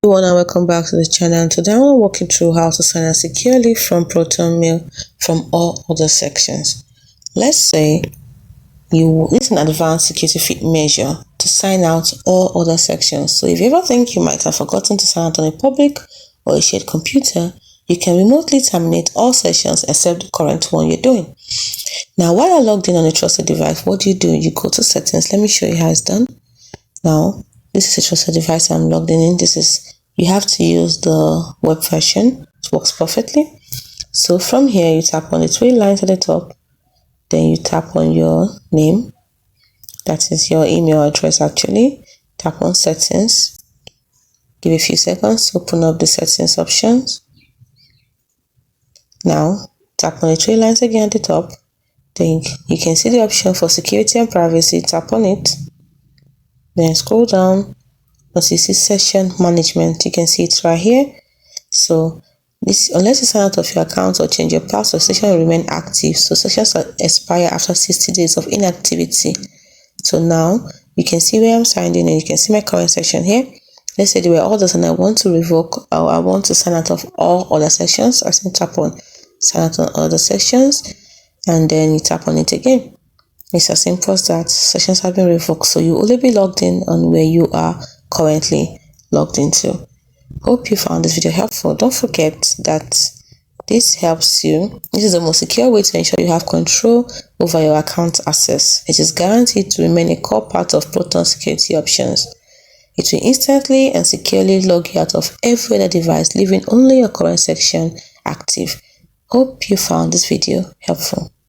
Everyone, and welcome back to the channel. Today I'm walking through how to sign out securely from Proton Mail from all other sections. Let's say you need an advanced security fit measure to sign out all other sections. So if you ever think you might have forgotten to sign out on a public or a shared computer, you can remotely terminate all sessions except the current one you're doing. Now, while you're logged in on a trusted device, what do? You go to settings. Let me show you how it's done. Now, this is a trusted device I'm logged in. You have to use the web version. It works perfectly. So from here, you tap on the three lines at the top. Then you tap on your name. That is your email address actually. Tap on settings. Give a few seconds to open up the settings options. Now, tap on the three lines again at the top. Then you can see the option for security and privacy. Tap on it. Then scroll down. Once you see session management, you can see it right here. So this, unless you sign out of your account or change your password, session will remain active. So sessions will expire after 60 days of inactivity. So now you can see where I'm signed in, and you can see my current session here. Let's say there were others and I want to revoke, or I want to sign out of all other sessions. I can tap on sign out on other sections, and then you tap on it again. It's as simple as that. Sessions have been revoked, so you only be logged in on where you are currently logged into. Hope you found this video helpful. Don't forget that this helps you. This is the most secure way to ensure you have control over your account access. It is guaranteed to remain a core part of Proton security options. It will instantly and securely log you out of every other device, leaving only your current section active. Hope you found this video helpful.